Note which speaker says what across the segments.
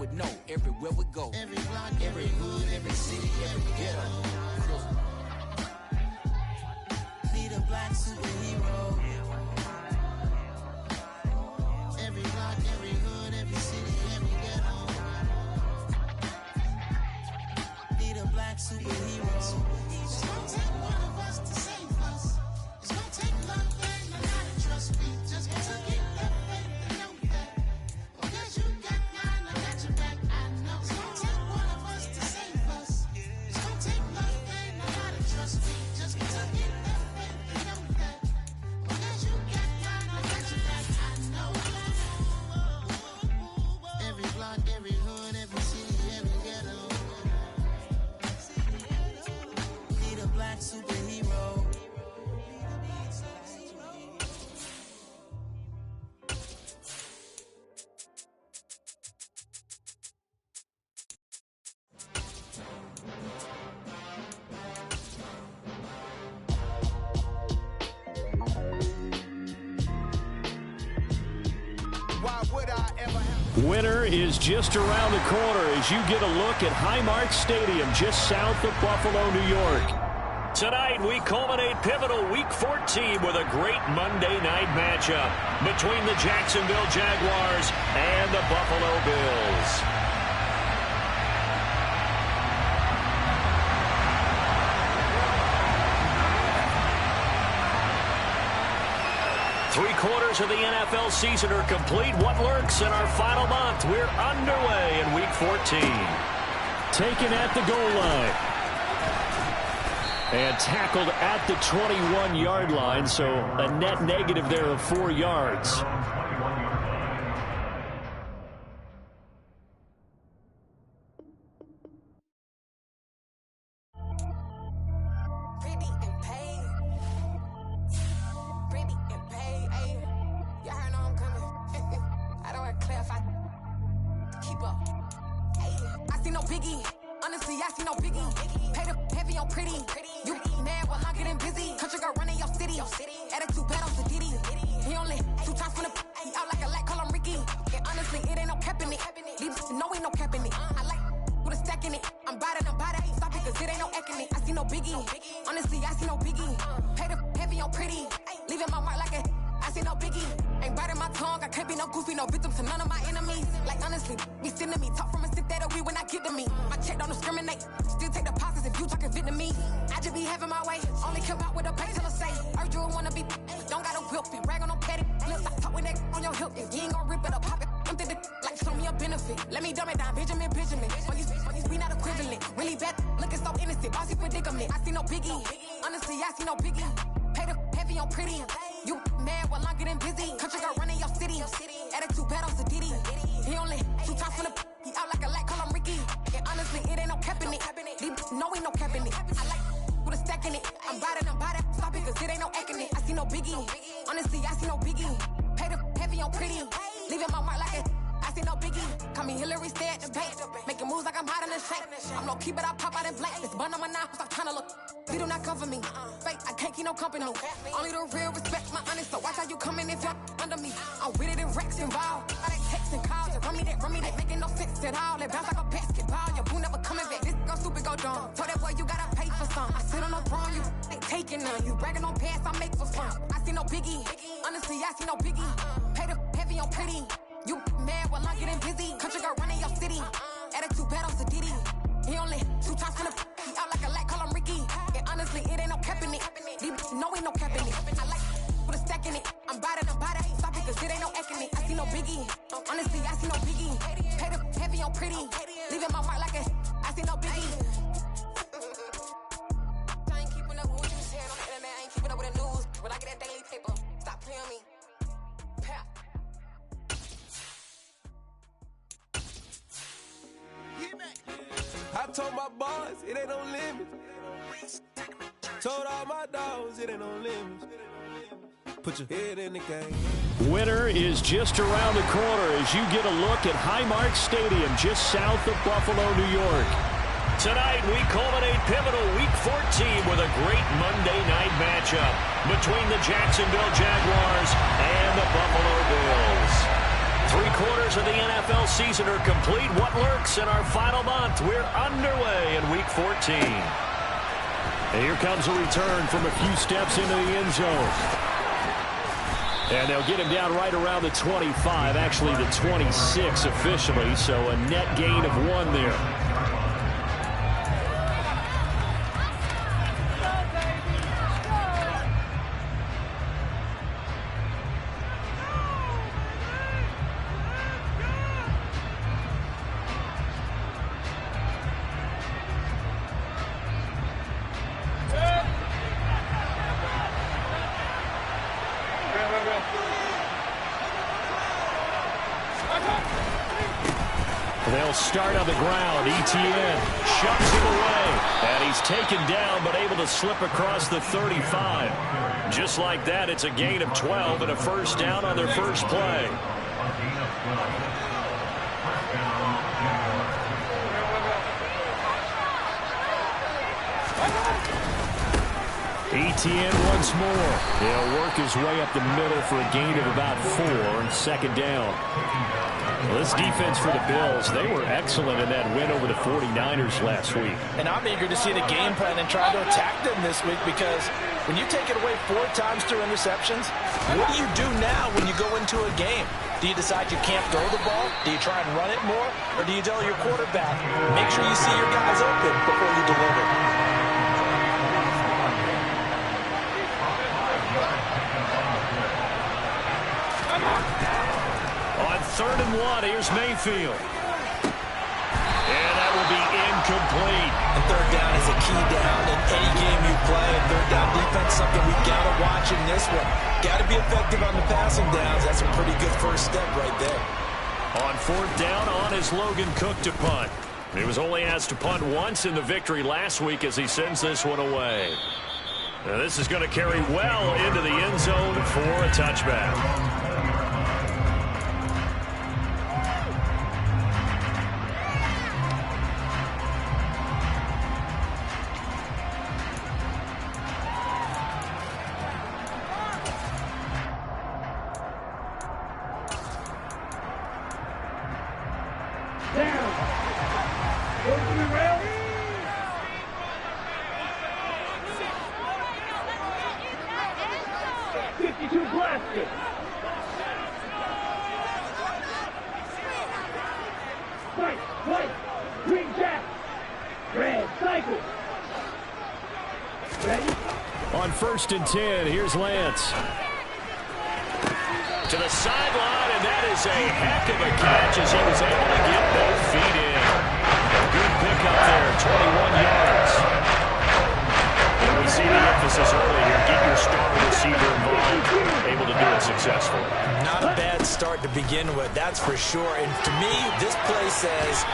Speaker 1: would know everywhere we go. Every block, every hood, every city, every ghetto. Need a black superhero. Every block, every hood, every city, every ghetto. Need a black superhero. It's gonna take one of us to save us. It's gonna take love and a lot of trust. We just gotta get that faith and know that. Because you got mine, I got your back, I know. It's gonna take one of us to save us. It's gonna take love and a lot of trust. We just gotta get that faith and know that. Because you got mine, I got your back, I know. Every block, every hood, every city, every ghetto. Need a black superhero.
Speaker 2: Why would I ever have?
Speaker 3: Winter is just around the corner as you get a look at Highmark Stadium just south of Buffalo, New York. Tonight we culminate pivotal Week 14 with a great Monday night matchup between the Jacksonville Jaguars and the Buffalo Bills. Three-quarters of the NFL season are complete. What lurks in our final month? We're underway in Week 14. Taken at the goal line. And tackled at the 21-yard line, so a net negative there of 4 yards.
Speaker 2: I told my boys it ain't no limits. Told all my dogs it ain't no limits. Put your head in the game.
Speaker 3: Winter is just around the corner as you get a look at Highmark Stadium just south of Buffalo, New York. Tonight we culminate pivotal Week 14 with a great Monday night matchup between the Jacksonville Jaguars and the Buffalo Bills. 3/4 of the NFL season are complete. What lurks in our final month? We're underway in Week 14. And here comes a return from a few steps into the end zone. And they'll get him down right around the 25, actually the 26 officially, so a net gain of 1 there. They'll start on the ground. Etienne shoves him away. And he's taken down, but able to slip across the 35. Just like that, it's a gain of 12 and a first down on their first play. Etienne once more. He'll work his way up the middle for a gain of about 4 on second down. Well, this defense for the Bills, they were excellent in that win over the 49ers last week.
Speaker 4: And I'm eager to see the game plan and try to attack them this week, because when you take it away 4 times through interceptions, what do you do now when you go into a game? Do you decide you can't throw the ball? Do you try and run it more? Or do you tell your quarterback, make sure you see your guys open before you deliver?
Speaker 3: On 3rd and 1, here's Mayfield. And that will be incomplete.
Speaker 4: And third down is a key down in any game you play. And third down defense, something we got to watch in this one. Got to be effective on the passing downs. That's a pretty good first step right there.
Speaker 3: On 4th down, on is Logan Cook to punt. He was only asked to punt once in the victory last week as he sends this one away. Now this is going to carry well into the end zone for a touchback. On 1st and 10, here's Lance. To the sideline, and that is a heck of a catch as he was able to get both feet in. Good pickup there, 21 yards. And we see the emphasis early here. Get your star receiver involved. Able to do it successfully.
Speaker 4: Not a bad start to begin with, that's for sure. And to me, this play says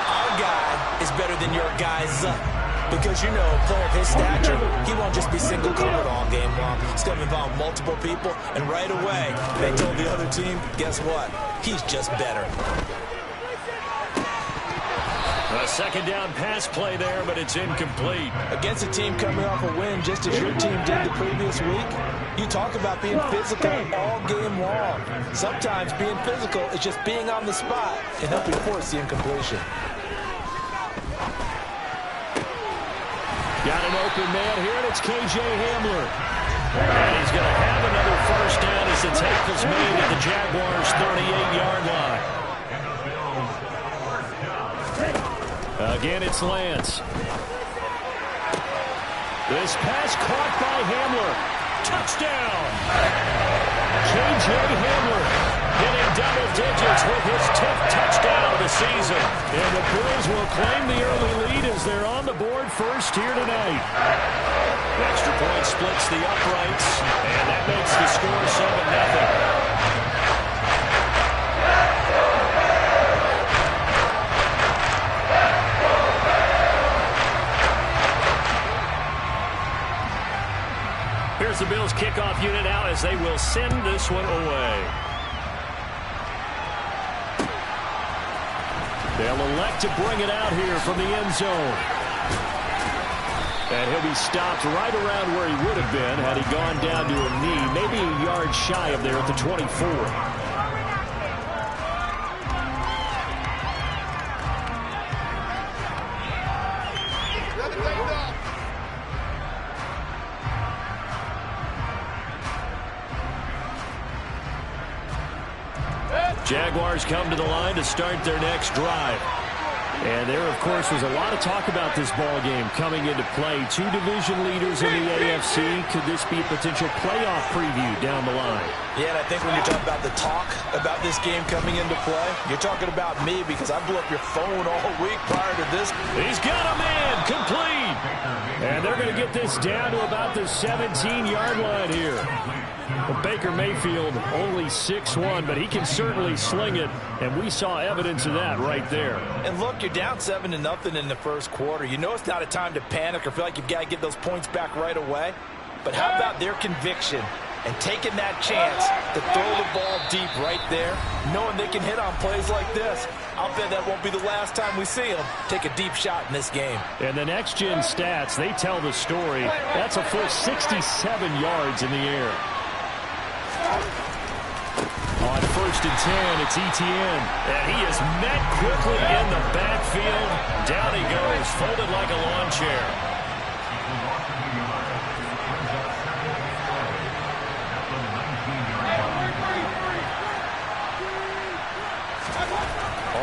Speaker 4: our guy is better than your guy's because, you know, a player of his stature, he won't just be single-covered all game long. He's going to involve multiple people, and right away, they told the other team, guess what? He's just better.
Speaker 3: A second down pass play there, but it's incomplete.
Speaker 4: Against a team coming off a win just as your team did the previous week, you talk about being physical all game long. Sometimes being physical is just being on the spot and helping force the incompletion.
Speaker 3: Got an open man here, and it's K.J. Hamler. And he's going to have another first down as the tackle's made at the Jaguars' 38-yard line. Again, it's Lance. This pass caught by Hamler. Touchdown! K.J. Hamler hitting double digits with his 10th touchdown of the season. And the Bills will claim the early lead as they're on the board first here tonight. Extra point splits the uprights, and that makes the score 7-0. Here's the Bills kickoff unit out as they will send this one away. They'll elect to bring it out here from the end zone. And he'll be stopped right around where he would have been had he gone down to a knee, maybe a yard shy of there at the 24. Jaguars come to the line to start their next drive. And there, of course, was a lot of talk about this ball game coming into play. Two division leaders in the AFC. Could this be a potential playoff preview down the line?
Speaker 4: Yeah, and I think when you're talking about the talk about this game coming into play, you're talking about me because I blew up your phone all week prior to this.
Speaker 3: He's got a man, complete. And they're going to get this down to about the 17-yard line here. Well, Baker Mayfield only 6'1", but he can certainly sling it, and we saw evidence of that right there.
Speaker 4: And look, you're down 7-0 in the first quarter. You know it's not a time to panic or feel like you've got to get those points back right away. But how about their conviction and taking that chance to throw the ball deep right there, knowing they can hit on plays like this? I'll bet that won't be the last time we see them take a deep shot in this game.
Speaker 3: And the next-gen stats, they tell the story. That's a full 67 yards in the air. On 1st and 10, it's Etienne. And he is met quickly in the backfield. Down he goes, folded like a lawn chair.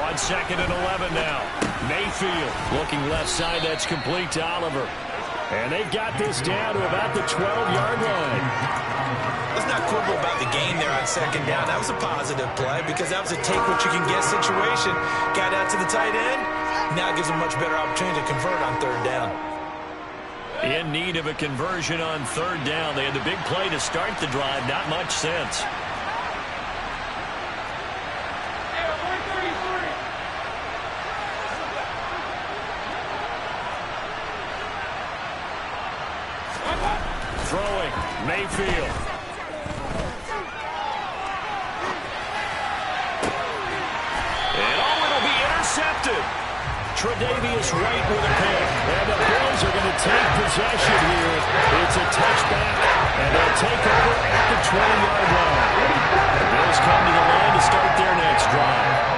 Speaker 3: On 2nd and 11 now. Mayfield looking left side. That's complete to Oliver. And they've got this down to about the 12-yard line.
Speaker 4: Let's not quibble about the gain there on 2nd down. That was a positive play because that was a take-what-you-can-get situation. Got out to the tight end. Now gives them much better opportunity to convert on 3rd down.
Speaker 3: In need of a conversion on 3rd down. They had the big play to start the drive. Not much sense. Throwing, Mayfield. And it'll be intercepted. Tre'Davious White with a pick. And the Bills are going to take possession here. It's a touchback, and they'll take over at the 20-yard line. The Bills come to the line to start their next drive.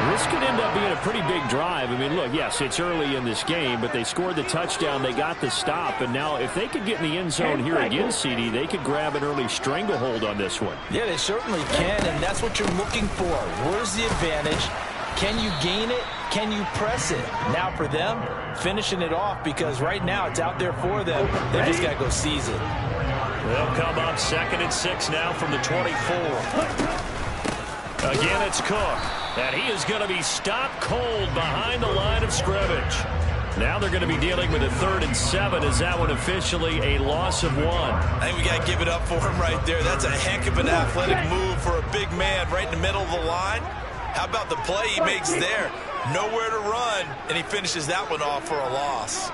Speaker 3: This could end up being a pretty big drive. I mean, look, yes, it's early in this game, but they scored the touchdown. They got the stop. And now if they could get in the end zone here again, CD, they could grab an early stranglehold on this one.
Speaker 4: Yeah, they certainly can, and that's what you're looking for. Where's the advantage? Can you gain it? Can you press it? Now for them, finishing it off because right now it's out there for them. They just got to go seize it.
Speaker 3: They'll come up 2nd and 6 now from the 24. Again, it's Cook. And he is going to be stopped cold behind the line of scrimmage. Now they're going to be dealing with a 3rd and 7. Is that one officially a loss of 1?
Speaker 4: I think we got to give it up for him right there. That's a heck of an athletic move for a big man right in the middle of the line. How about the play he makes there? Nowhere to run, and he finishes that one off for a loss.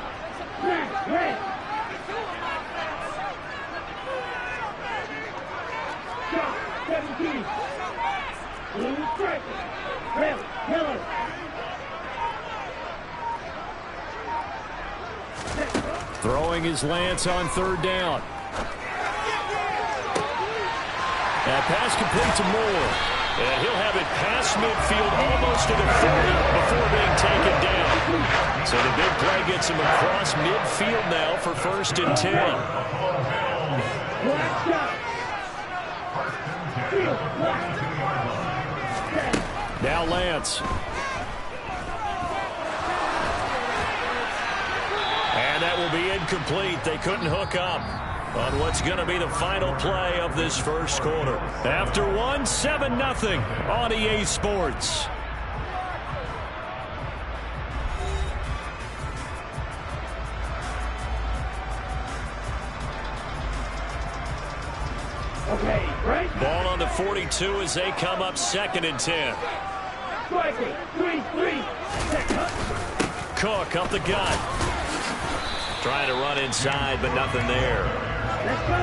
Speaker 3: Throwing his Lance on 3rd down. That pass complete to Moore. And he'll have it past midfield almost to the 40 before being taken down. So the big play gets him across midfield now for 1st and 10. Now Lance. And that will be incomplete. They couldn't hook up on what's going to be the final play of this first quarter. After 7-0 on EA Sports.
Speaker 5: Okay, right.
Speaker 3: Ball on the 42 as they come up 2nd and 10.
Speaker 5: Striking. 3-3.
Speaker 3: Cook up the gut. Trying to run inside, but nothing there.
Speaker 5: Let's go.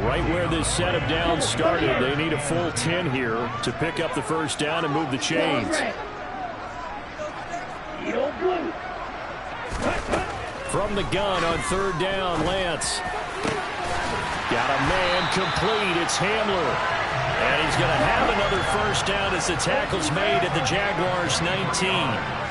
Speaker 3: Right where this set of downs started, they need a full 10 here to pick up the 1st down and move the chains. From the gun on 3rd down, Lance. Got a man complete. It's Hamler. And he's going to have another 1st down as the tackle's made at the Jaguars' 19.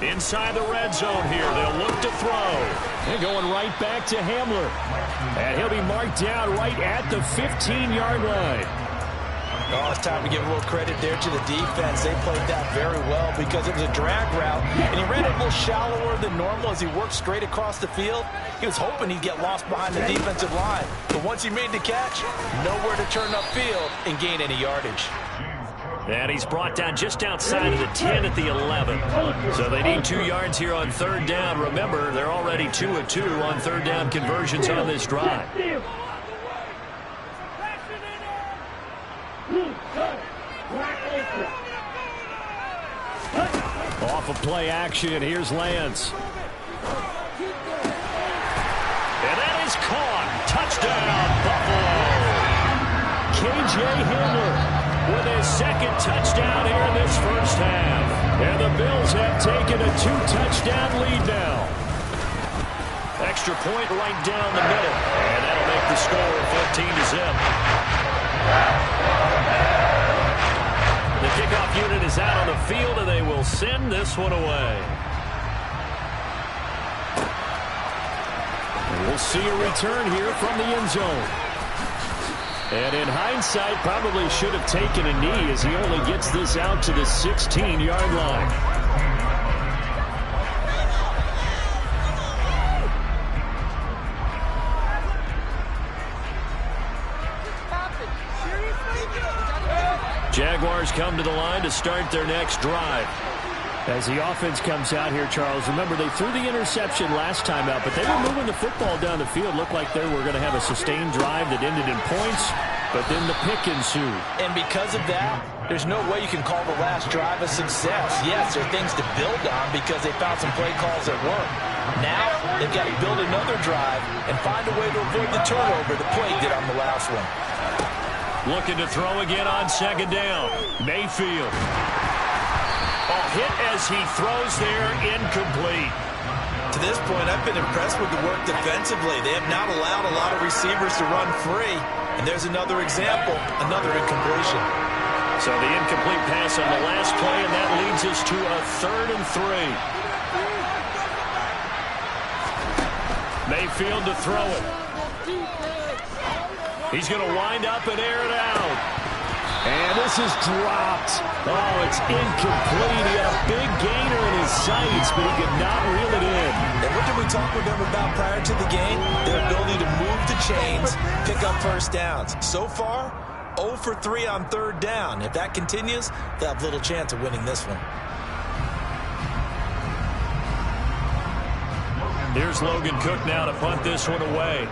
Speaker 3: Inside the red zone here. They'll look to throw. And going right back to Hamler. And he'll be marked down right at the 15-yard line.
Speaker 4: Oh, it's time to give a little credit there to the defense. They played that very well because it was a drag route, and he ran it a little shallower than normal as he worked straight across the field. He was hoping he'd get lost behind the defensive line, but once he made the catch, nowhere to turn upfield and gain any yardage.
Speaker 3: And he's brought down just outside of the 10 at the 11. So they need 2 yards here on third down. Remember, they're already 2 of 2 on third down conversions on this drive. Off of play action, here's Lance. And that is caught. Touchdown, Buffalo. K.J. Hamler with his second touchdown here in this first half. And the Bills have taken a 2-touchdown lead now. Extra point right down the middle. And that'll make the score 14-0. The kickoff unit is out on the field, and they will send this one away. And we'll see a return here from the end zone. And in hindsight, probably should have taken a knee as he only gets this out to the 16-yard line. Jaguars come to the line to start their next drive. As the offense comes out here, Charles, remember they threw the interception last time out, but they were moving the football down the field. Looked like they were going to have a sustained drive that ended in points, but then the pick ensued.
Speaker 4: And because of that, there's no way you can call the last drive a success. Yes, there are things to build on because they found some play calls that work. Now, they've got to build another drive and find a way to avoid the turnover the play did on the last one.
Speaker 3: Looking to throw again on second down. Mayfield. A hit as he throws there, incomplete.
Speaker 4: To this point, I've been impressed with the work defensively. They have not allowed a lot of receivers to run free. And there's another example, another incompletion.
Speaker 3: So the incomplete pass on the last play, and that leads us to a 3rd and 3. Mayfield to throw it. He's going to wind up and air it out. And this is dropped. Oh, it's incomplete. He had a big gainer in his sights, but he could not reel it in.
Speaker 4: And what did we talk with them about prior to the game? Their ability to move the chains, pick up first downs. So far, 0 for 3 on third down. If that continues, they'll have little chance of winning this one.
Speaker 3: Here's Logan Cook now to punt this one away.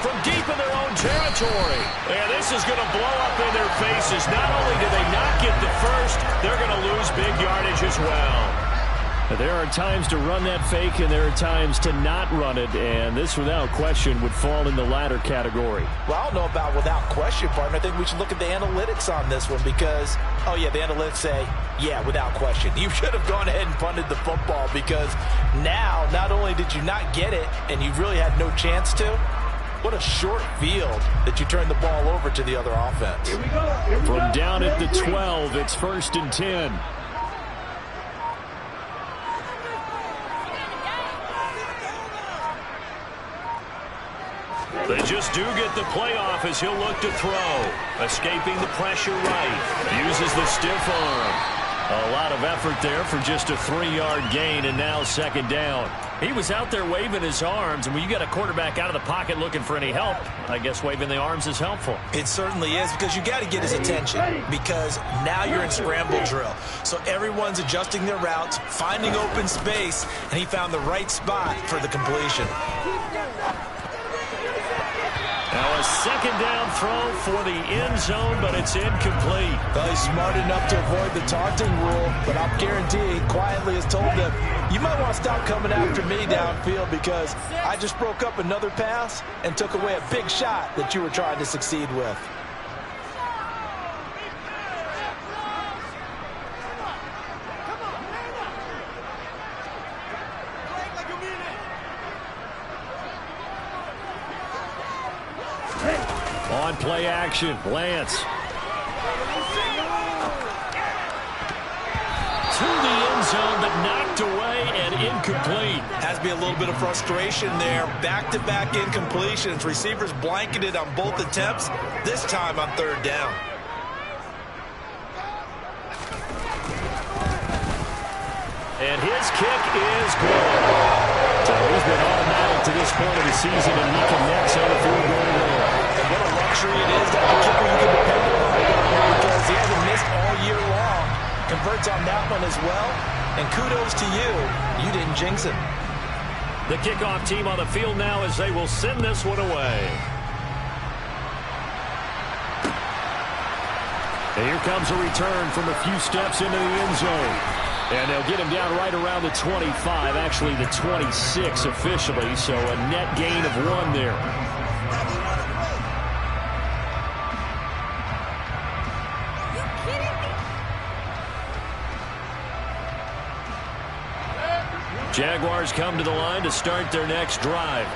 Speaker 3: From deep in their own territory. And this is going to blow up in their faces. Not only do they not get the first, they're going to lose big yardage as well. There are times to run that fake, and there are times to not run it, and this, without question, would fall in the latter category.
Speaker 4: Well, I don't know about without question, partner. I think we should look at the analytics on this one because, oh, yeah, the analytics say, yeah, without question. You should have gone ahead and punted the football because now, not only did you not get it, and you really had no chance to, what a short field that you turned the ball over to the other offense.
Speaker 3: From down at the 12, it's 1st and 10. They just do get the playoff as he'll look to throw. Escaping the pressure right. Uses the stiff arm. A lot of effort there for just a 3-yard gain, and now second down. He was out there waving his arms, and when you got a quarterback out of the pocket looking for any help, I guess waving the arms is helpful.
Speaker 4: It certainly is because you got to get his attention because now you're in scramble drill. So everyone's adjusting their routes, finding open space, and he found the right spot for the completion.
Speaker 3: Now a second down throw for the end zone, but it's incomplete.
Speaker 4: Well, he's smart enough to avoid the taunting rule, but I'll guarantee he quietly has told them, you might want to stop coming after me downfield because I just broke up another pass and took away a big shot that you were trying to succeed with.
Speaker 3: On play action, Lance. To the end zone, but knocked away and incomplete.
Speaker 4: Has to be a little bit of frustration there. Back-to-back incompletions. Receivers blanketed on both attempts, this time on third down.
Speaker 3: And his kick is good. So he's been automatic to this point of the season, and he connects on the field goal line.
Speaker 4: And what a luxury it is to have a kicker you can depend on, because he hasn't missed all year long. Converts on that one as well. And kudos to you. You didn't jinx him.
Speaker 3: The kickoff team on the field now as they will send this one away. And here comes a return from a few steps into the end zone. And they'll get him down right around the 25, actually the 26 officially, so a net gain of 1 there. Jaguars come to the line to start their next drive.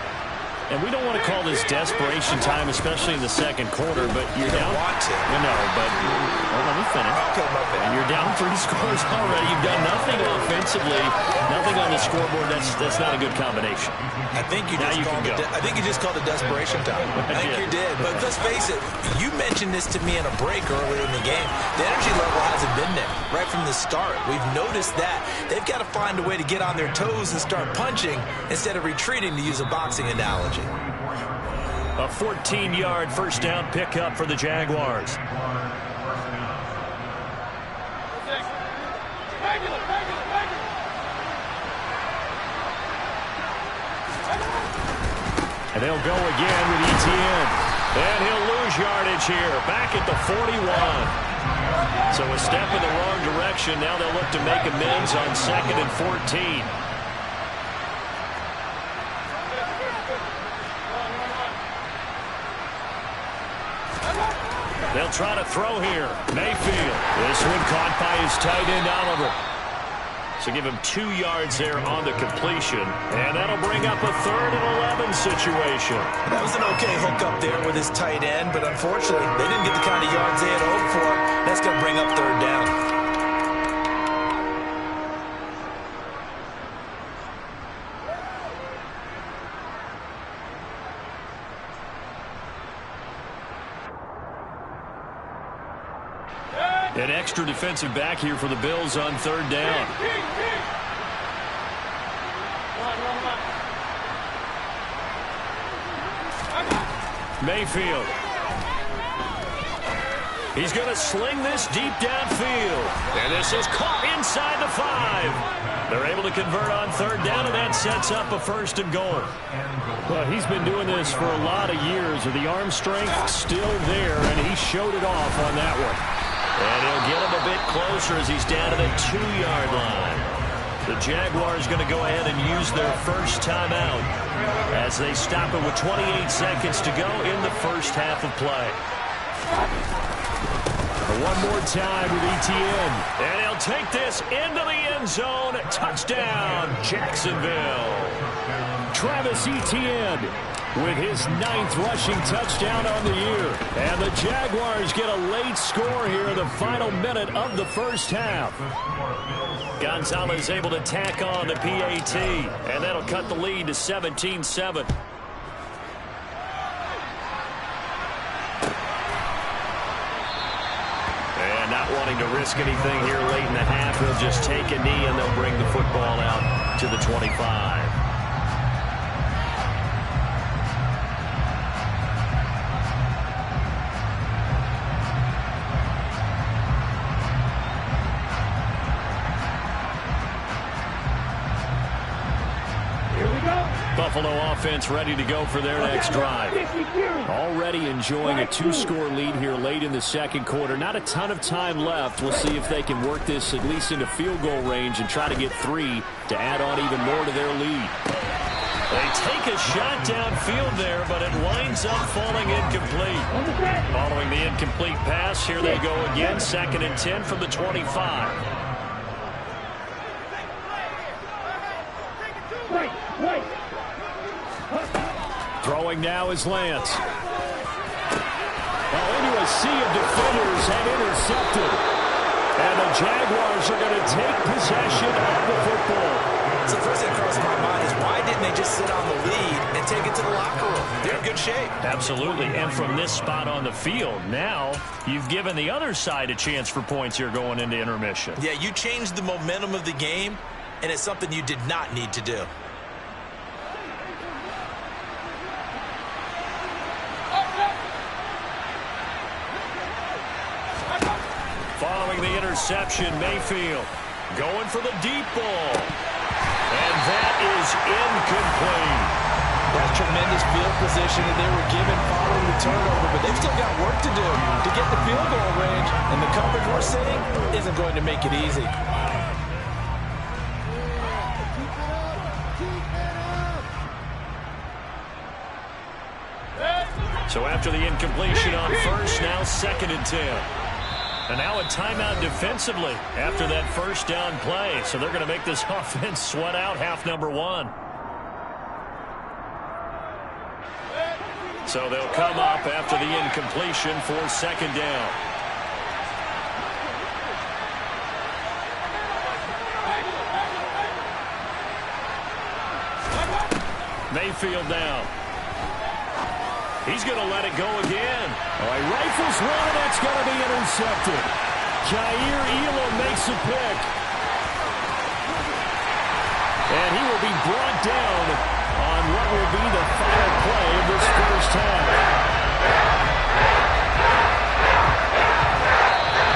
Speaker 3: And we don't want to call this desperation time, especially in the second quarter, but you're down.
Speaker 4: Want to.
Speaker 3: No, but let me finish.
Speaker 4: Okay, my bad.
Speaker 3: And you're down 3 scores already. You've done nothing offensively, nothing on the scoreboard. That's not a good combination.
Speaker 4: I think you just called it desperation time. I think you did. But let's face it, you mentioned this to me in a break earlier in the game. The energy level hasn't been there right from the start. We've noticed that. They've got to find a way to get on their toes and start punching instead of retreating, to use a boxing analogy.
Speaker 3: A 14-yard first down pickup for the Jaguars. And they'll go again with Etienne. And he'll lose yardage here, back at the 41. So a step in the wrong direction. Now they'll look to make amends on 2nd and 14. They'll try to throw here. Mayfield. This one caught by his tight end, Oliver. So give him 2 yards there on the completion. And that'll bring up a 3rd and 11 situation.
Speaker 4: That was an okay hook up there with his tight end, but unfortunately, they didn't get the kind of yards they had hoped for. That's going to bring up 3rd down.
Speaker 3: An extra defensive back here for the Bills on 3rd down. Mayfield. He's going to sling this deep downfield. And this is caught inside the 5. They're able to convert on 3rd down, and that sets up a 1st and goal. Well, he's been doing this for a lot of years, with the arm strength still there, and he showed it off on that one. And he'll get him a bit closer as he's down to the 2-yard line. The Jaguars going to go ahead and use their first timeout as they stop it with 28 seconds to go in the first half of play. One more time with Etienne. And he'll take this into the end zone. Touchdown, Jacksonville. Travis Etienne with his 9th rushing touchdown on the year. And the Jaguars get a late score here in the final minute of the first half. Gonzalez able to tack on the PAT, and that'll cut the lead to 17-7. And not wanting to risk anything here late in the half, he'll just take a knee, and they'll bring the football out to the 25. Buffalo offense ready to go for their next drive. Already enjoying a 2-score lead here late in the second quarter. Not a ton of time left. We'll see if they can work this at least into field goal range and try to get 3 to add on even more to their lead. They take a shot downfield there, but it winds up falling incomplete. Following the incomplete pass, here they go again. 2nd and 10 from the 25. Throwing now is Lance. Well, into a sea of defenders, and intercepted. And the Jaguars are going to take possession of the football.
Speaker 4: So the first thing that crosses my mind is why didn't they just sit on the lead and take it to the locker room? They're in good shape.
Speaker 3: Absolutely. And from this spot on the field, now you've given the other side a chance for points here going into intermission.
Speaker 4: Yeah, you changed the momentum of the game, and it's something you did not need to do.
Speaker 3: Following the interception, Mayfield going for the deep ball. And that is incomplete.
Speaker 4: That's tremendous field position that they were given following the turnover, but they've still got work to do to get the field goal range, and the coverage we're seeing isn't going to make it easy.
Speaker 3: So after the incompletion on first, now 2nd and 10. And now a timeout defensively after that first down play. So they're going to make this offense sweat out half number 1. So they'll come up after the incompletion for 2nd down. Mayfield now. He's going to let it go again. Oh, he rifles one, and that's going to be intercepted. Jair Elam makes a pick. And he will be brought down on what will be the final play of this first half.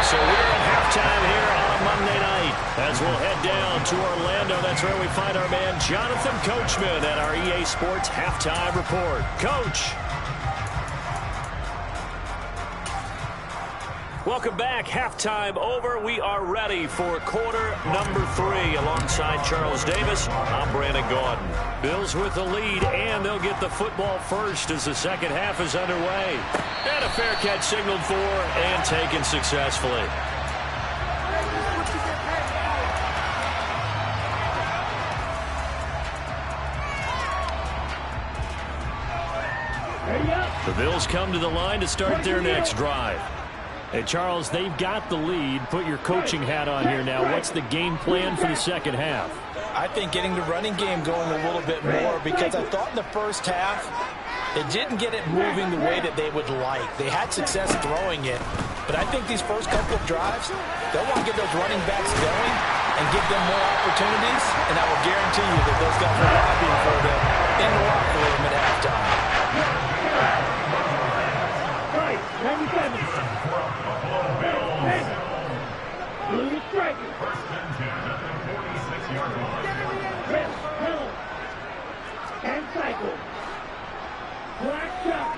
Speaker 3: So we're at halftime here on Monday night as we'll head down to Orlando. That's where we find our man Jonathan Coachman at our EA Sports Halftime Report. Coach. Welcome back. Halftime over. We are ready for quarter number 3. Alongside Charles Davis, I'm Brandon Gaudin. Bills with the lead, and they'll get the football first as the second half is underway. And a fair catch signaled for and taken successfully. The Bills come to the line to start their next drive. Hey, Charles, they've got the lead. Put your coaching hat on here now. What's the game plan for the second half?
Speaker 4: I think getting the running game going a little bit more, because I thought in the first half they didn't get it moving the way that they would like. They had success throwing it, but I think these first couple of drives, they'll want to get those running backs going and give them more opportunities, and I will guarantee you that those guys are lobbying for them in the locker room at halftime.
Speaker 5: Right, 97. Blue striker.
Speaker 6: First and 10 at the 46-yard line.
Speaker 5: Red, hello. And cycle. Black shot.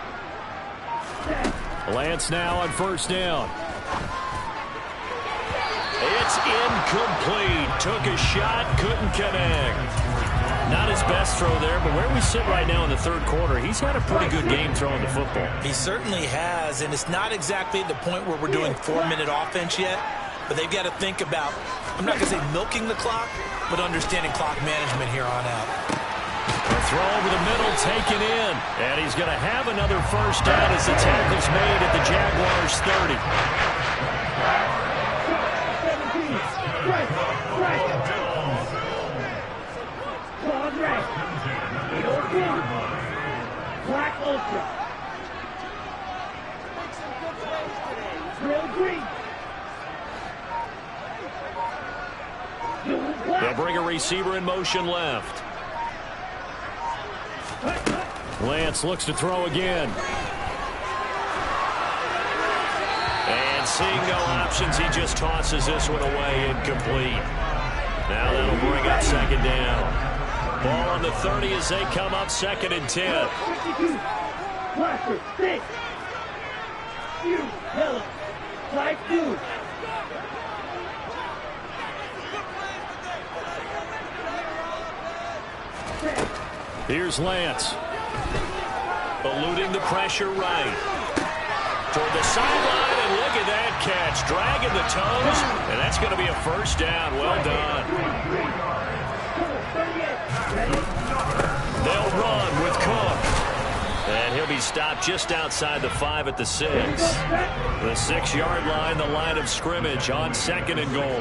Speaker 5: Set.
Speaker 3: Lance now on first down. It's incomplete. Took a shot, couldn't connect. Not his best throw there, but where we sit right now in the third quarter, he's had a pretty good game throwing the football.
Speaker 4: He certainly has, and it's not exactly at the point where we're doing 4-minute offense yet, but they've got to think about, I'm not going to say milking the clock, but understanding clock management here on out.
Speaker 3: A throw over the middle, taken in, and he's going to have another first down as the tackle's made at the Jaguars' 30.
Speaker 5: 17. Right. Claude Red. Black Ultra. Drill green.
Speaker 3: They'll bring a receiver in motion left. Lance looks to throw again. And seeing no options, he just tosses this one away, incomplete. Now that'll bring up second down. Ball on the 30 as they come up 2nd and 10.
Speaker 5: Blaster, 6. You, yellow. Light blue.
Speaker 3: Here's Lance. Eluding the pressure right. Toward the sideline, and look at that catch. Dragging the toes, and that's going to be a first down. Well done. They'll run with Cook. And he'll He's stopped just outside the 5 at the 6. The 6-yard line, the line of scrimmage on 2nd and goal.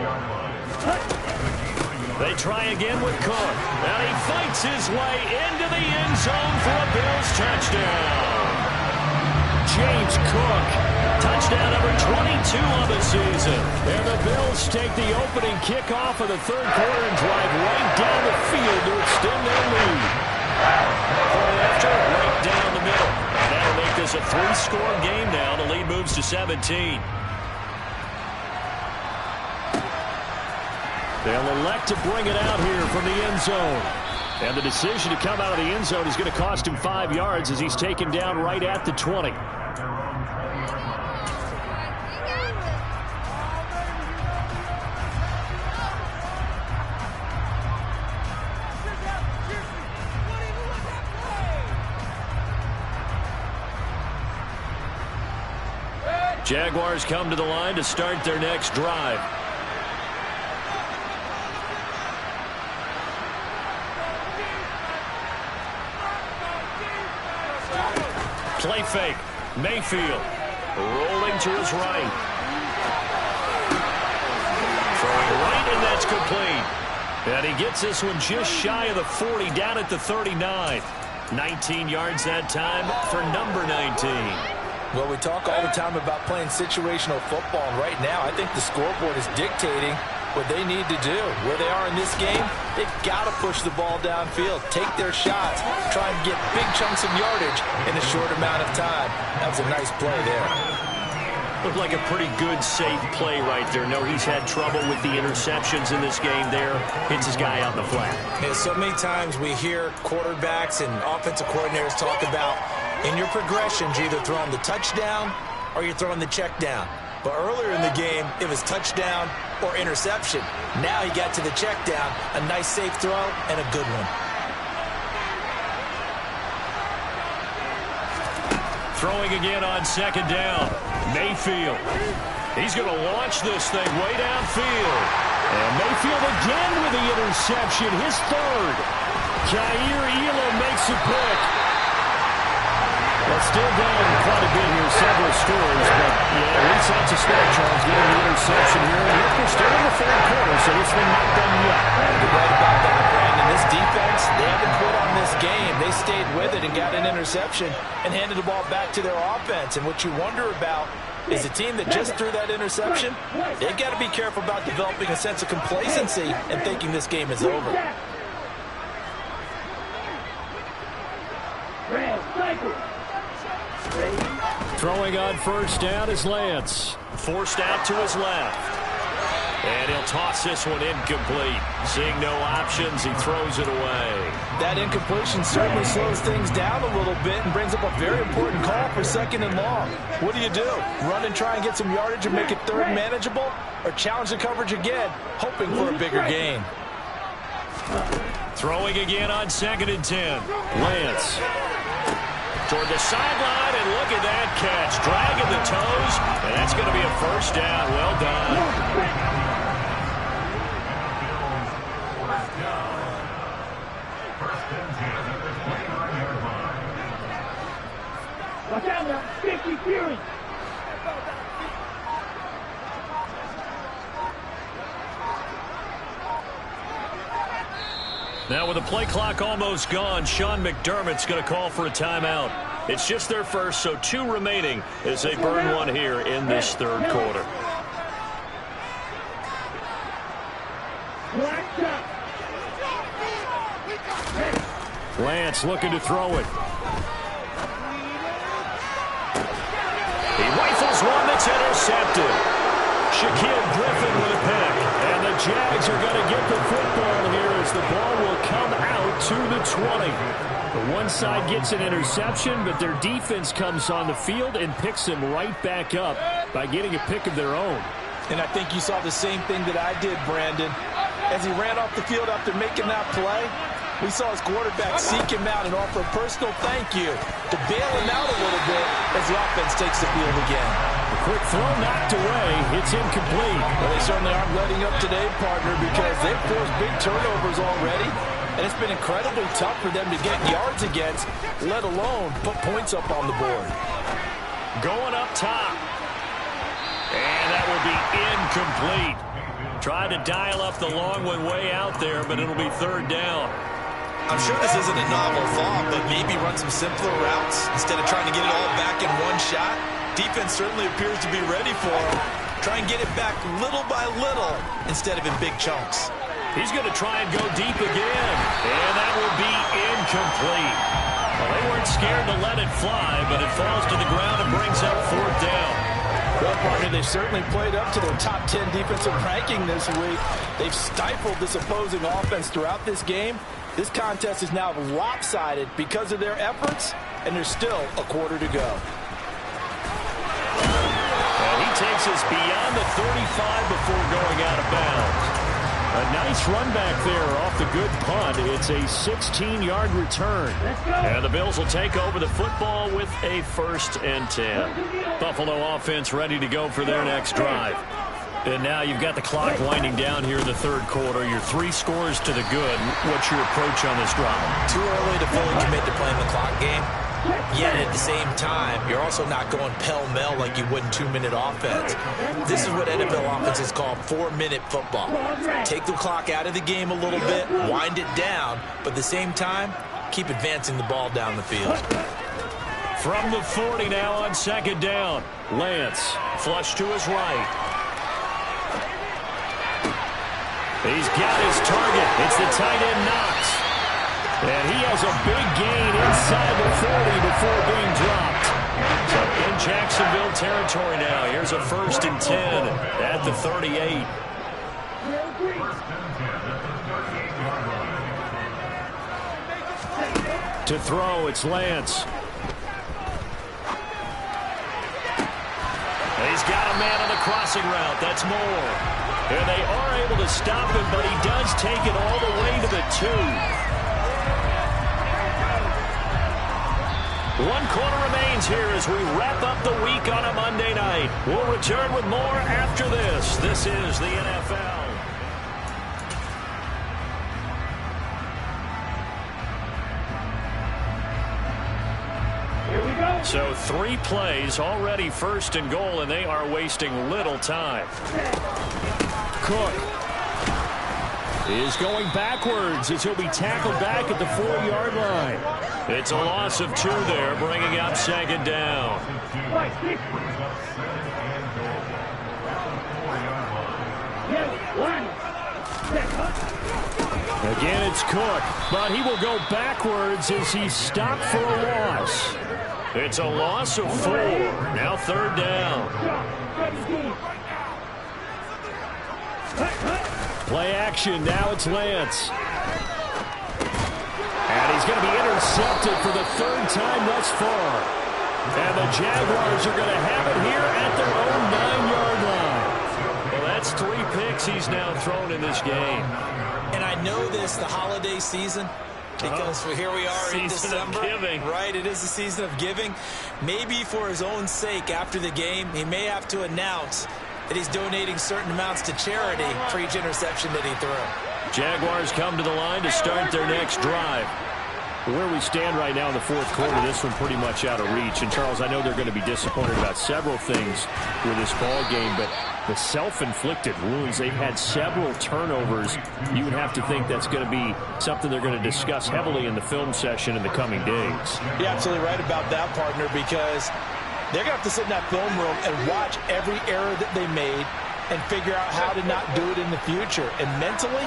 Speaker 3: They try again with Cook. And he fights his way into the end zone for a Bills touchdown. James Cook, touchdown number 22 on the season. And the Bills take the opening kickoff of the 3rd quarter and drive right down the field to extend their lead. After, right down the middle. That'll make this a 3-score game now. The lead moves to 17. They'll elect to bring it out here from the end zone. And the decision to come out of the end zone is going to cost him 5 yards as he's taken down right at the 20. Jaguars come to the line to start their next drive. Play fake. Mayfield rolling to his right. Throwing right, and that's complete. And he gets this one just shy of the 40, down at the 39. 19 yards that time for number 19.
Speaker 4: Well, we talk all the time about playing situational football, and right now I think the scoreboard is dictating what they need to do. Where they are in this game, they've got to push the ball downfield, take their shots, try and get big chunks of yardage in a short amount of time. That was a nice play there.
Speaker 3: Looked like a pretty good, safe play right there. No, he's had trouble with the interceptions in this game there. Hits his guy out in the flat.
Speaker 4: Yeah, so many times we hear quarterbacks and offensive coordinators talk about in your progressions, you're either throwing the touchdown or you're throwing the check down. But earlier in the game, it was touchdown or interception. Now he got to the check down, a nice safe throw, and a good one.
Speaker 3: Throwing again on 2nd down. Mayfield. He's going to launch this thing way downfield. And Mayfield again with the interception, his 3rd. Jair Elam makes a pick. Well, still down quite a bit here, several scores, but yeah, at least that's a start, Charles, getting the interception here. And look, we're still in the 3rd quarter, so this thing not done yet.
Speaker 4: You're right about that, Brandon. This defense, they haven't quit on this game. They stayed with it and got an interception and handed the ball back to their offense. And what you wonder about is a team that just threw that interception, they've got to be careful about developing a sense of complacency and thinking this game is over.
Speaker 3: Throwing on 1st down is Lance. Forced out to his left. And he'll toss this one incomplete. Seeing no options, he throws it away.
Speaker 4: That incompletion certainly slows things down a little bit and brings up a very important call for 2nd and long. What do? Run and try and get some yardage and make it 3rd manageable? Or challenge the coverage again, hoping for a bigger gain?
Speaker 3: Throwing again on 2nd and 10. Lance. Toward the sideline, and look at that catch. Dragging the toes, and that's going to be a 1st down. Well done.
Speaker 5: Watch out now, 50 Fury.
Speaker 3: Now with the play clock almost gone, Sean McDermott's going to call for a timeout. It's just their first, so 2 remaining as they burn one here in this 3rd quarter. Lance looking to throw it. He rifles one that's intercepted. Shaquille Griffin with a pick. And the Jags are going to get the football here as the ball will come out to the 20. The one side gets an interception, but their defense comes on the field and picks them right back up by getting a pick of their own.
Speaker 4: And I think you saw the same thing that I did, Brandon. As he ran off the field after making that play, we saw his quarterback seek him out and offer a personal thank you to bail him out a little bit as the offense takes the field again.
Speaker 3: A quick throw knocked away. It's incomplete.
Speaker 4: Well, they certainly aren't letting up today, partner, because they've forced big turnovers already. and it's been incredibly tough for them to get yards against, let alone put points up on the board.
Speaker 3: Going up top. And that will be incomplete. Tried to dial up the long one way out there, but it'll be third down.
Speaker 4: I'm sure this isn't a novel thought, but maybe run some simpler routes instead of trying to get it all back in one shot. Defense certainly appears to be ready for him. Try and get it back little by little instead of in big chunks.
Speaker 3: He's going to try and go deep again, and that will be incomplete. Well, they weren't scared to let it fly, but it falls to the ground and brings up fourth down.
Speaker 4: Well, partner, they've certainly played up to their top 10 defensive ranking this week. They've stifled this opposing offense throughout this game. This contest is now lopsided because of their efforts, and there's still a quarter to go.
Speaker 3: And he takes us beyond the 35 before going out of bounds. A nice run back there off the good punt. It's a 16-yard return. And the Bills will take over the football with a 1st and 10. Buffalo offense ready to go for their next drive. And now you've got the clock winding down here in the third quarter. You're 3 scores to the good. What's your approach on this drive?
Speaker 4: Too early to fully commit to playing the clock game. Yet at the same time, you're also not going pell-mell like you would in 2-minute offense. This is what NFL offenses call 4-minute football. Take the clock out of the game a little bit, wind it down, but at the same time, keep advancing the ball down the field.
Speaker 3: From the 40 now on 2nd down. Lance, flush to his right. He's got his target. It's the tight end Knox. And he has a big gain inside the 40 before being dropped. So in Jacksonville territory now. Here's a 1st and 10 at the 38. To throw, it's Lance. He's got a man on the crossing route. That's Moore. And they are able to stop him, but he does take it all the way to the 2. 1 quarter remains here as we wrap up the week on a Monday night. We'll return with more after this. This is the NFL.
Speaker 5: Here we go.
Speaker 3: So 3 plays, already 1st and goal, and they are wasting little time. Cook is going backwards as he'll be tackled back at the 4-yard line. It's a loss of 2 there, bringing up 2nd down. Again, it's Cook, but he will go backwards as he's stopped for a loss. It's a loss of 4. Now 3rd down. Play action. Now it's Lance. And he's going to be intercepted for the 3rd time thus far. And the Jaguars are going to have it here at their own 9-yard line. Well, that's 3 picks he's now thrown in this game.
Speaker 4: And I know this, the holiday season, because here we are in December.
Speaker 3: Season of giving.
Speaker 4: Right, it is the season of giving. Maybe for his own sake after the game, he may have to announce that he's donating certain amounts to charity for each interception that he threw.
Speaker 3: Jaguars come to the line to start their next drive. Where we stand right now in the 4th quarter, this one pretty much out of reach. And, Charles, I know they're going to be disappointed about several things with this ball game, but the self-inflicted wounds, they've had several turnovers. You would have to think that's going to be something they're going to discuss heavily in the film session in the coming days.
Speaker 4: You're absolutely right about that, partner, because they're going to have to sit in that film room and watch every error that they made and figure out how to not do it in the future. And mentally,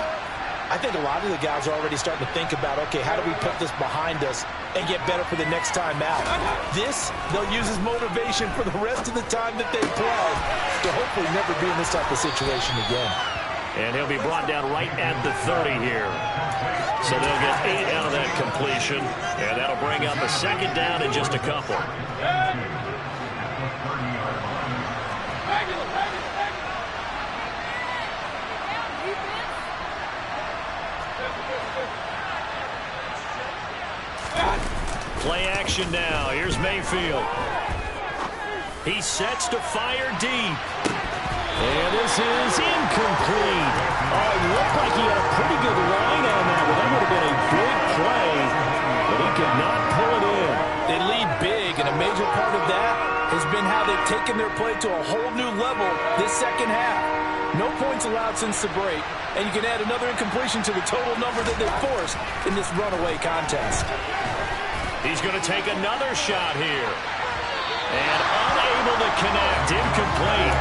Speaker 4: I think a lot of the guys are already starting to think about, okay, how do we put this behind us and get better for the next time out? This, they'll use as motivation for the rest of the time that they play to hopefully never be in this type of situation again.
Speaker 3: And he'll be brought down right at the 30 here. So they'll get 8 out of that completion, and that'll bring up a 2nd down in just a couple. Play action now. Here's Mayfield. He sets to fire deep. And this is incomplete. Oh, it looked like he had a pretty good line on that, but that would have been a
Speaker 4: been how they've taken their play to a whole new level this second half. No points allowed since the break, and you can add another incompletion to the total number that they've forced in this runaway contest.
Speaker 3: He's going to take another shot here. And unable to connect, incomplete.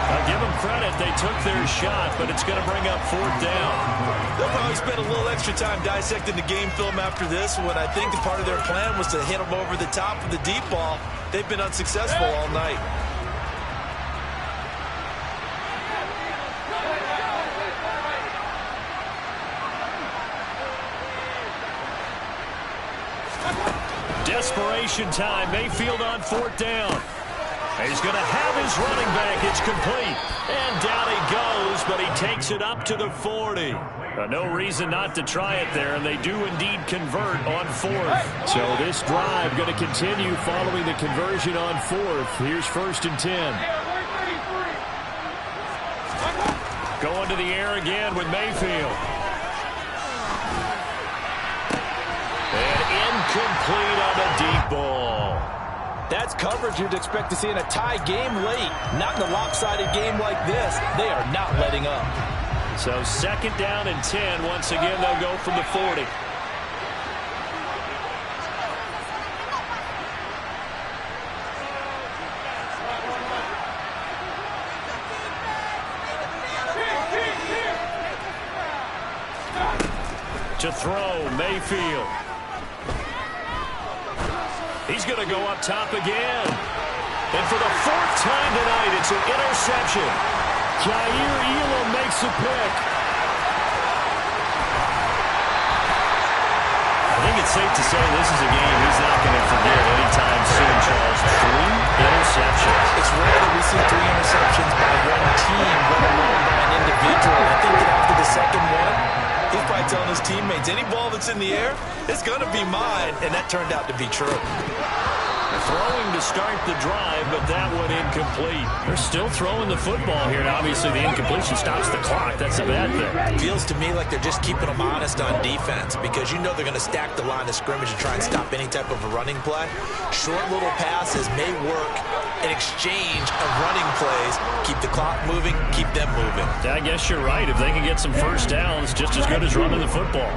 Speaker 3: I'll give them credit, they took their shot, but it's going to bring up 4th down.
Speaker 4: They'll probably spend a little extra time dissecting the game film after this one. I think the part of their plan was to hit them over the top of the deep ball. They've been unsuccessful all night.
Speaker 3: Desperation time. Mayfield on 4th down. He's going to have his running back. It's complete. And down he goes, but he takes it up to the 40. No reason not to try it there, and they do indeed convert on 4th. So this drive going to continue following the conversion on 4th. Here's 1st and 10. Going to the air again with Mayfield. And incomplete on the deep ball.
Speaker 4: That's coverage you'd expect to see in a tie game late. Not in a lopsided game like this. They are not letting up.
Speaker 3: So 2nd down and 10. Once again, they'll go from the 40. To throw, Mayfield. He's going to go up top again. And for the 4th time tonight, it's an interception. Jair Elam makes a pick. I think it's safe to say this is a game he's not going to forget anytime soon, Charles. 3 interceptions.
Speaker 4: It's rare that we see 3 interceptions by one team, let alone by an individual. I think that after the second one, he's probably telling his teammates, any ball that's in the air, it's going to be mine. And that turned out to be true.
Speaker 3: Throwing to start the drive, but that one incomplete. They're still throwing the football here, and obviously the incompletion stops the clock. That's a bad thing.
Speaker 4: It feels to me like they're just keeping them honest on defense because you know they're going to stack the line of scrimmage and try and stop any type of a running play. Short little passes may work in exchange of running plays. Keep the clock moving, keep them moving.
Speaker 3: I guess you're right. If they can get some first downs, just as good as running the football.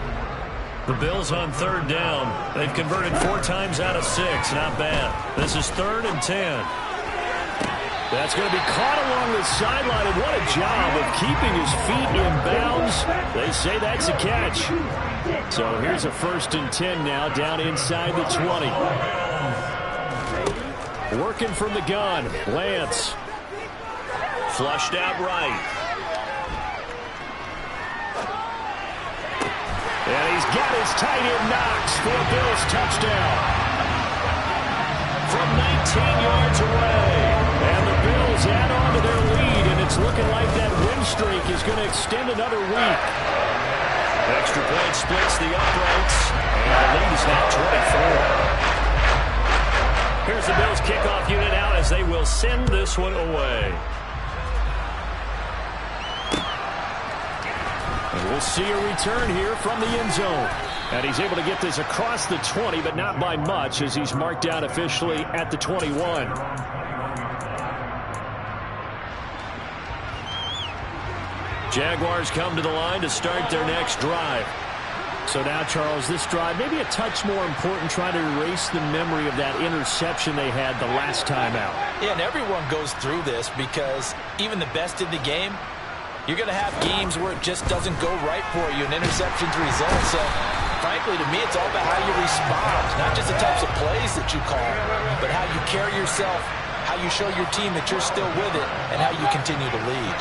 Speaker 3: The Bills on 3rd down. They've converted 4 times out of 6. Not bad. This is 3rd and 10. That's going to be caught along the sideline. And what a job of keeping his feet in bounds. They say that's a catch. So here's a 1st and 10 now down inside the 20. Working from the gun. Lance. Flushed out right. And he's got his tight end Knox for a Bills touchdown. From 19 yards away. And the Bills add on to their lead, and it's looking like that win streak is going to extend another week. Extra point splits the uprights, and the lead is now 24. Here's the Bills kickoff unit out as they will send this one away. We'll see a return here from the end zone. And he's able to get this across the 20, but not by much as he's marked down officially at the 21. Jaguars come to the line to start their next drive. So now, Charles, this drive maybe a touch more important, trying to erase the memory of that interception they had the last time out.
Speaker 4: Yeah, and everyone goes through this because even the best in the game, you're going to have games where it just doesn't go right for you, and interceptions result. So, frankly, to me, it's all about how you respond, not just the types of plays that you call, but how you carry yourself, how you show your team that you're still with it, and how you continue to lead.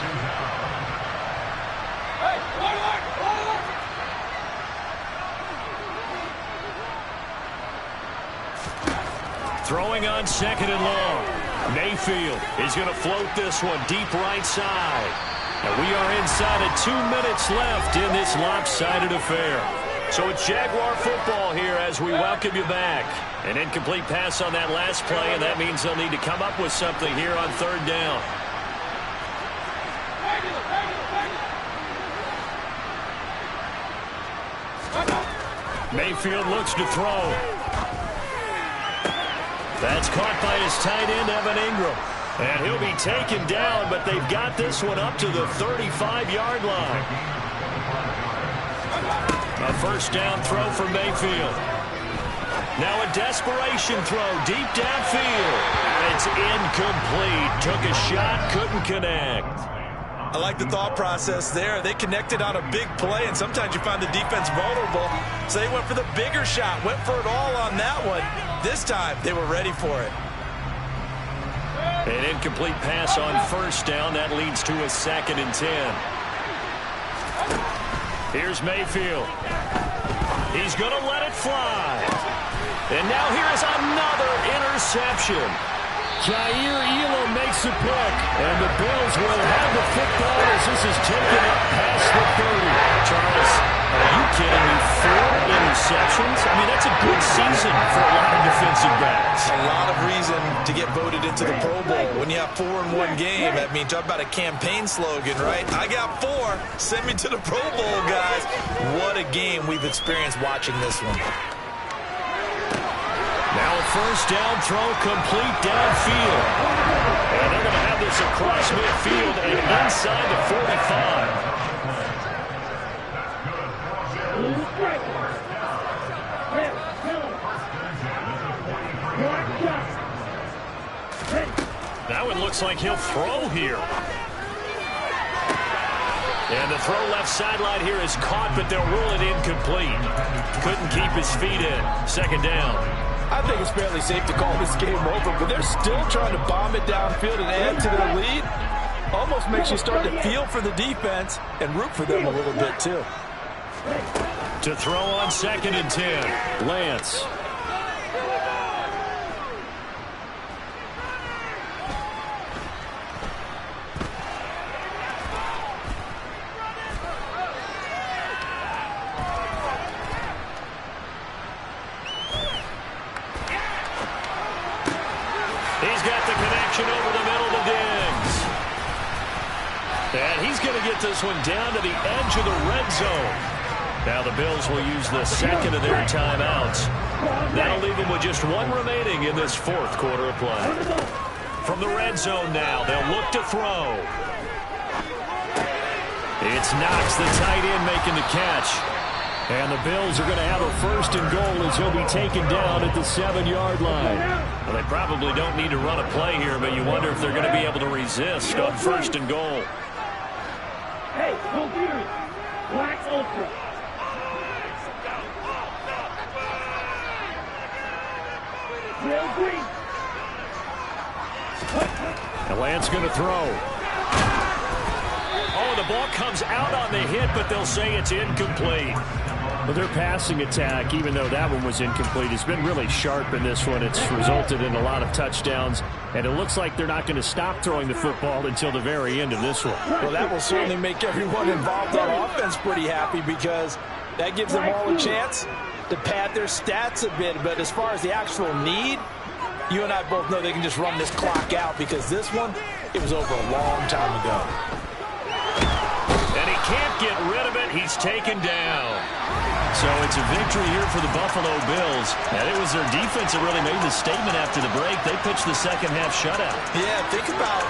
Speaker 3: Throwing on 2nd and long. Mayfield is going to float this one deep right side. And we are inside of 2 minutes left in this lopsided affair. So it's Jaguar football here as we welcome you back. An incomplete pass on that last play, and that means they'll need to come up with something here on 3rd down. Mayfield looks to throw. That's caught by his tight end, Evan Ingram. And he'll be taken down, but they've got this one up to the 35-yard line. A first down throw for Mayfield. Now a desperation throw deep downfield. It's incomplete. Took a shot, couldn't connect.
Speaker 4: I like the thought process there. They connected on a big play, and sometimes you find the defense vulnerable. So they went for the bigger shot, went for it all on that one. This time, they were ready for it.
Speaker 3: An incomplete pass on first down. That leads to a 2nd and 10. Here's Mayfield. He's going to let it fly. And now here is another interception. Jair Elam makes a pick, and the Bills will have the football as this is taken up past the 30. Charles, are you kidding me? 4 interceptions? I mean, that's a good season for a lot of defensive backs.
Speaker 4: A lot of reason to get voted into the Pro Bowl. When you have 4 in one game, I mean, talk about a campaign slogan, right? I got 4. Send me to the Pro Bowl, guys. What a game we've experienced watching this one.
Speaker 3: Now a first down throw complete downfield. And they're going to have this across midfield and inside the 45. That one looks like he'll throw here. And the throw left sideline here is caught, but they'll rule it incomplete. Couldn't keep his feet in. 2nd down.
Speaker 7: I think it's fairly safe to call this game over, but they're still trying to bomb it downfield and add to their lead. Almost makes you start to feel for the defense and root for them a little bit, too.
Speaker 3: To throw on 2nd and 10, Lance. He's got the connection over the middle to Diggs. And he's going to get this one down to the edge of the red zone. Now the Bills will use the 2nd of their timeouts. That'll leave them with just 1 remaining in this 4th quarter of play. From the red zone now, they'll look to throw. It's Knox, the tight end, making the catch. And the Bills are going to have a 1st and goal as he'll be taken down at the 7-yard line. Well, they probably don't need to run a play here, but you wonder if they're going to be able to resist on 1st and goal.
Speaker 5: Hey, go Fury. Black Ultra. Real green.
Speaker 3: And Lance going to throw. Oh, the ball comes out on the hit, but they'll say it's incomplete. Well, their passing attack, even though that one was incomplete, has been really sharp in this one. It's resulted in a lot of touchdowns, and it looks like they're not going to stop throwing the football until the very end of this one.
Speaker 7: Well, that will certainly make everyone involved on offense pretty happy because that gives them all a chance to pad their stats a bit. But as far as the actual need, you and I both know they can just run this clock out because this one, it was over a long time ago.
Speaker 3: And he can't get rid of it. He's taken down. So it's a victory here for the Buffalo Bills. And it was their defense that really made the statement after the break. They pitched the second half shutout.
Speaker 4: Yeah, think about